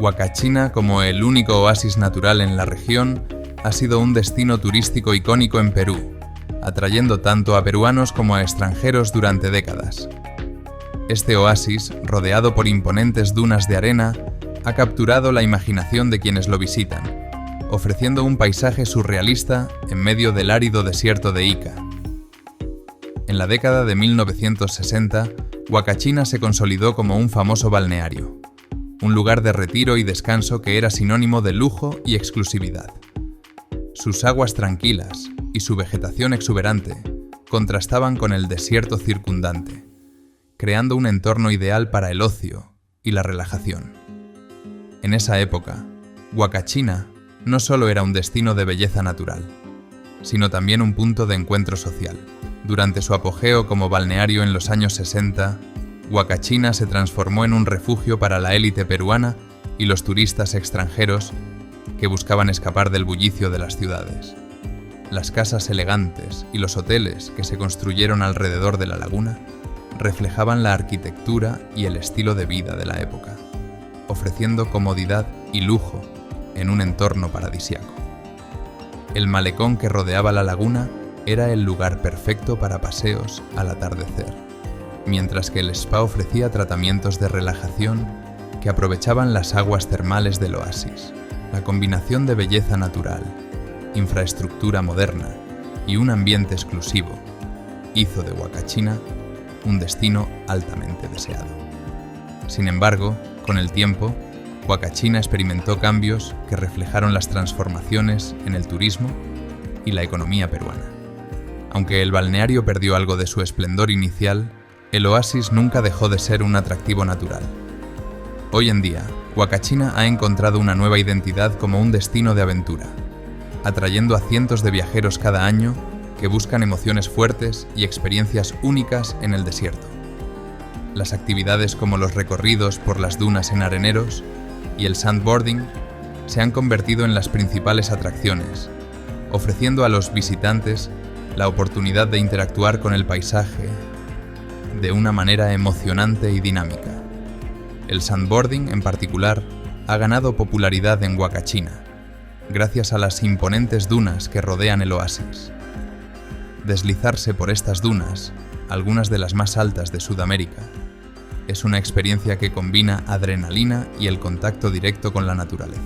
Huacachina, como el único oasis natural en la región, ha sido un destino turístico icónico en Perú, atrayendo tanto a peruanos como a extranjeros durante décadas. Este oasis, rodeado por imponentes dunas de arena, ha capturado la imaginación de quienes lo visitan, ofreciendo un paisaje surrealista en medio del árido desierto de Ica. En la década de 1960, Huacachina se consolidó como un famoso balneario, un lugar de retiro y descanso que era sinónimo de lujo y exclusividad. Sus aguas tranquilas y su vegetación exuberante contrastaban con el desierto circundante, creando un entorno ideal para el ocio y la relajación. En esa época, Huacachina no solo era un destino de belleza natural, sino también un punto de encuentro social. Durante su apogeo como balneario en los años 60, Huacachina se transformó en un refugio para la élite peruana y los turistas extranjeros que buscaban escapar del bullicio de las ciudades. Las casas elegantes y los hoteles que se construyeron alrededor de la laguna reflejaban la arquitectura y el estilo de vida de la época, ofreciendo comodidad y lujo en un entorno paradisíaco. El malecón que rodeaba la laguna era el lugar perfecto para paseos al atardecer, mientras que el spa ofrecía tratamientos de relajación que aprovechaban las aguas termales del oasis. La combinación de belleza natural, infraestructura moderna y un ambiente exclusivo hizo de Huacachina un destino altamente deseado. Sin embargo, con el tiempo, Huacachina experimentó cambios que reflejaron las transformaciones en el turismo y la economía peruana. Aunque el balneario perdió algo de su esplendor inicial, el oasis nunca dejó de ser un atractivo natural. Hoy en día, Huacachina ha encontrado una nueva identidad como un destino de aventura, atrayendo a cientos de viajeros cada año que buscan emociones fuertes y experiencias únicas en el desierto. Las actividades como los recorridos por las dunas en areneros y el sandboarding se han convertido en las principales atracciones, ofreciendo a los visitantes la oportunidad de interactuar con el paisaje de una manera emocionante y dinámica. El sandboarding, en particular, ha ganado popularidad en Huacachina, gracias a las imponentes dunas que rodean el oasis. Deslizarse por estas dunas, algunas de las más altas de Sudamérica, es una experiencia que combina adrenalina y el contacto directo con la naturaleza.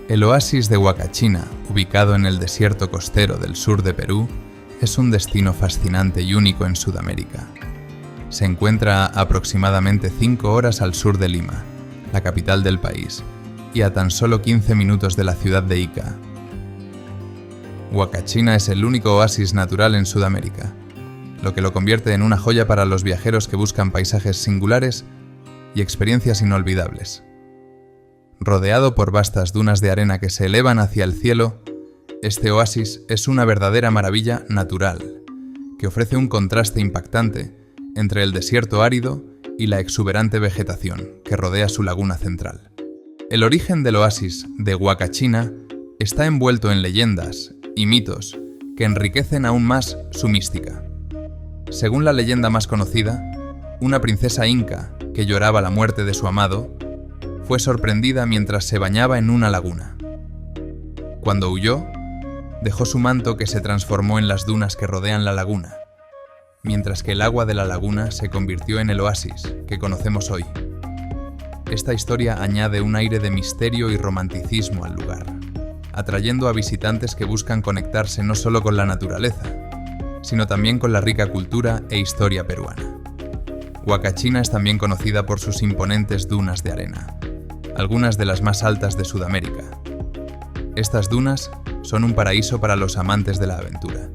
El oasis de Huacachina, ubicado en el desierto costero del sur de Perú, es un destino fascinante y único en Sudamérica. Se encuentra a aproximadamente 5 horas al sur de Lima, la capital del país, y a tan solo 15 minutos de la ciudad de Ica. Huacachina es el único oasis natural en Sudamérica, lo que lo convierte en una joya para los viajeros que buscan paisajes singulares y experiencias inolvidables. Rodeado por vastas dunas de arena que se elevan hacia el cielo, este oasis es una verdadera maravilla natural, que ofrece un contraste impactante entre el desierto árido y la exuberante vegetación que rodea su laguna central. El origen del oasis de Huacachina está envuelto en leyendas y mitos que enriquecen aún más su mística. Según la leyenda más conocida, una princesa inca que lloraba la muerte de su amado fue sorprendida mientras se bañaba en una laguna. Cuando huyó, dejó su manto que se transformó en las dunas que rodean la laguna, mientras que el agua de la laguna se convirtió en el oasis que conocemos hoy. Esta historia añade un aire de misterio y romanticismo al lugar, atrayendo a visitantes que buscan conectarse no solo con la naturaleza, sino también con la rica cultura e historia peruana. Huacachina es también conocida por sus imponentes dunas de arena, algunas de las más altas de Sudamérica. Estas dunas son un paraíso para los amantes de la aventura,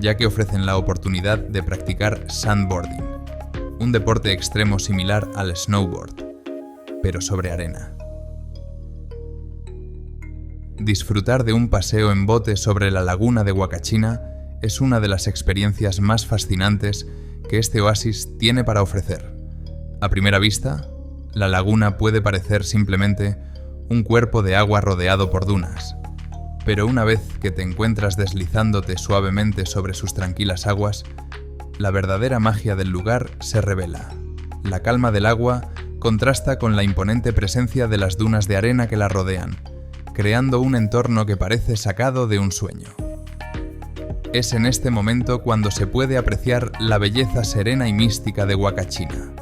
ya que ofrecen la oportunidad de practicar sandboarding, un deporte extremo similar al snowboard, pero sobre arena. Disfrutar de un paseo en bote sobre la laguna de Huacachina es una de las experiencias más fascinantes que este oasis tiene para ofrecer. A primera vista, la laguna puede parecer simplemente un cuerpo de agua rodeado por dunas, pero una vez que te encuentras deslizándote suavemente sobre sus tranquilas aguas, la verdadera magia del lugar se revela. La calma del agua contrasta con la imponente presencia de las dunas de arena que la rodean, creando un entorno que parece sacado de un sueño. Es en este momento cuando se puede apreciar la belleza serena y mística de Huacachina,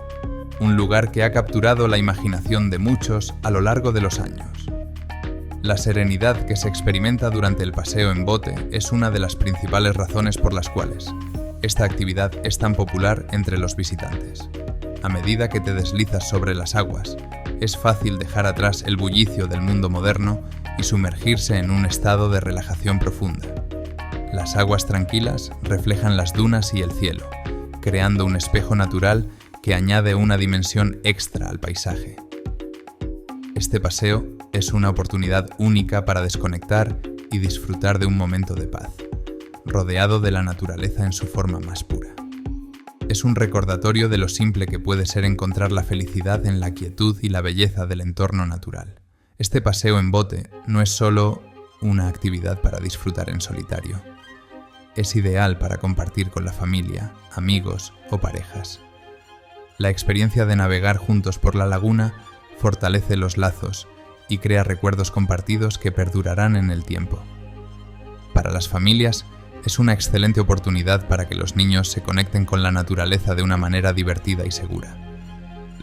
un lugar que ha capturado la imaginación de muchos a lo largo de los años. La serenidad que se experimenta durante el paseo en bote es una de las principales razones por las cuales esta actividad es tan popular entre los visitantes. A medida que te deslizas sobre las aguas, es fácil dejar atrás el bullicio del mundo moderno y sumergirse en un estado de relajación profunda. Las aguas tranquilas reflejan las dunas y el cielo, creando un espejo natural que añade una dimensión extra al paisaje. Este paseo es una oportunidad única para desconectar y disfrutar de un momento de paz, rodeado de la naturaleza en su forma más pura. Es un recordatorio de lo simple que puede ser encontrar la felicidad en la quietud y la belleza del entorno natural. Este paseo en bote no es solo una actividad para disfrutar en solitario. Es ideal para compartir con la familia, amigos o parejas. La experiencia de navegar juntos por la laguna fortalece los lazos y crea recuerdos compartidos que perdurarán en el tiempo. Para las familias, es una excelente oportunidad para que los niños se conecten con la naturaleza de una manera divertida y segura.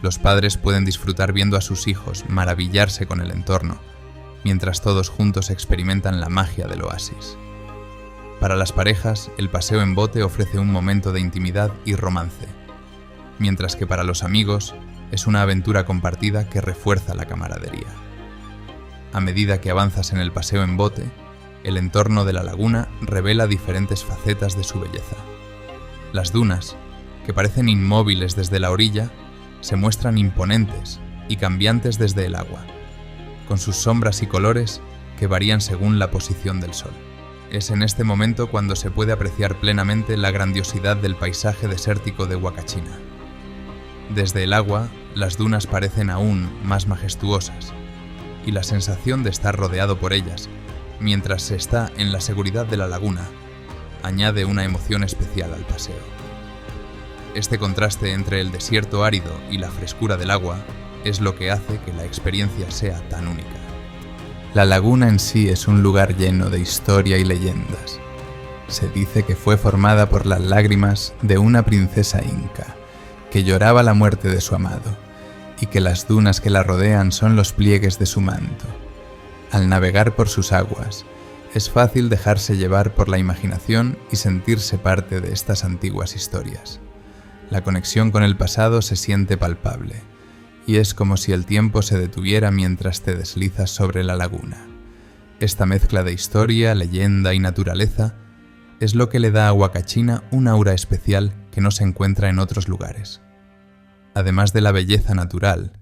Los padres pueden disfrutar viendo a sus hijos maravillarse con el entorno, mientras todos juntos experimentan la magia del oasis. Para las parejas, el paseo en bote ofrece un momento de intimidad y romance, mientras que para los amigos es una aventura compartida que refuerza la camaradería. A medida que avanzas en el paseo en bote, el entorno de la laguna revela diferentes facetas de su belleza. Las dunas, que parecen inmóviles desde la orilla, se muestran imponentes y cambiantes desde el agua, con sus sombras y colores que varían según la posición del sol. Es en este momento cuando se puede apreciar plenamente la grandiosidad del paisaje desértico de Huacachina. Desde el agua, las dunas parecen aún más majestuosas, y la sensación de estar rodeado por ellas, mientras se está en la seguridad de la laguna, añade una emoción especial al paseo. Este contraste entre el desierto árido y la frescura del agua es lo que hace que la experiencia sea tan única. La laguna en sí es un lugar lleno de historia y leyendas. Se dice que fue formada por las lágrimas de una princesa inca, que lloraba la muerte de su amado, y que las dunas que la rodean son los pliegues de su manto. Al navegar por sus aguas, es fácil dejarse llevar por la imaginación y sentirse parte de estas antiguas historias. La conexión con el pasado se siente palpable, y es como si el tiempo se detuviera mientras te deslizas sobre la laguna. Esta mezcla de historia, leyenda y naturaleza es lo que le da a Huacachina un aura especial que no se encuentra en otros lugares. Además de la belleza natural,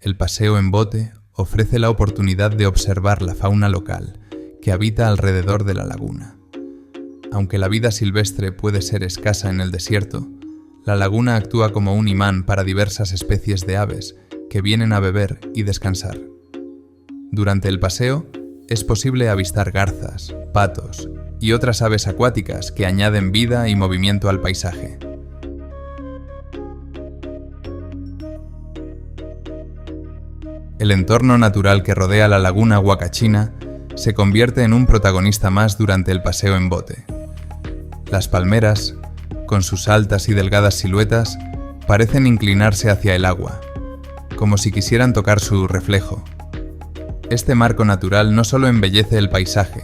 el paseo en bote ofrece la oportunidad de observar la fauna local que habita alrededor de la laguna. Aunque la vida silvestre puede ser escasa en el desierto, la laguna actúa como un imán para diversas especies de aves que vienen a beber y descansar. Durante el paseo, es posible avistar garzas, patos y otras aves acuáticas que añaden vida y movimiento al paisaje. El entorno natural que rodea la laguna Huacachina se convierte en un protagonista más durante el paseo en bote. Las palmeras, con sus altas y delgadas siluetas, parecen inclinarse hacia el agua, como si quisieran tocar su reflejo. Este marco natural no solo embellece el paisaje,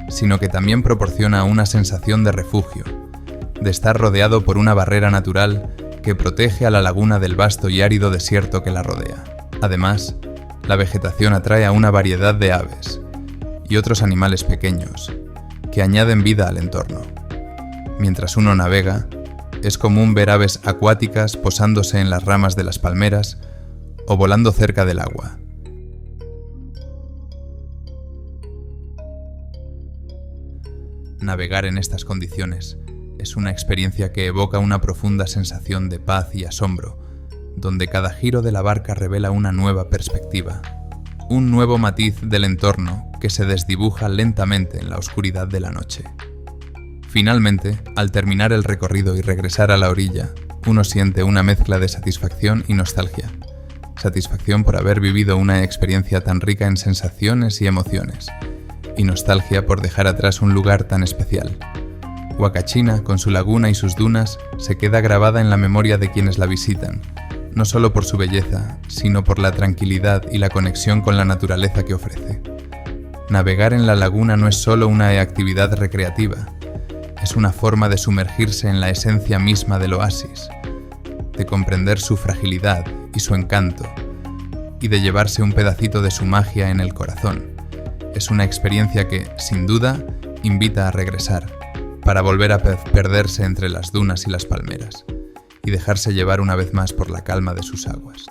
sino que también proporciona una sensación de refugio, de estar rodeado por una barrera natural que protege a la laguna del vasto y árido desierto que la rodea. Además, la vegetación atrae a una variedad de aves y otros animales pequeños que añaden vida al entorno. Mientras uno navega, es común ver aves acuáticas posándose en las ramas de las palmeras o volando cerca del agua. Navegar en estas condiciones es una experiencia que evoca una profunda sensación de paz y asombro, donde cada giro de la barca revela una nueva perspectiva, un nuevo matiz del entorno que se desdibuja lentamente en la oscuridad de la noche. Finalmente, al terminar el recorrido y regresar a la orilla, uno siente una mezcla de satisfacción y nostalgia. Satisfacción por haber vivido una experiencia tan rica en sensaciones y emociones, y nostalgia por dejar atrás un lugar tan especial. Huacachina, con su laguna y sus dunas, se queda grabada en la memoria de quienes la visitan, no solo por su belleza, sino por la tranquilidad y la conexión con la naturaleza que ofrece. Navegar en la laguna no es solo una actividad recreativa, es una forma de sumergirse en la esencia misma del oasis, de comprender su fragilidad y su encanto, y de llevarse un pedacito de su magia en el corazón. Es una experiencia que, sin duda, invita a regresar, para volver a perderse entre las dunas y las palmeras, y dejarse llevar una vez más por la calma de sus aguas.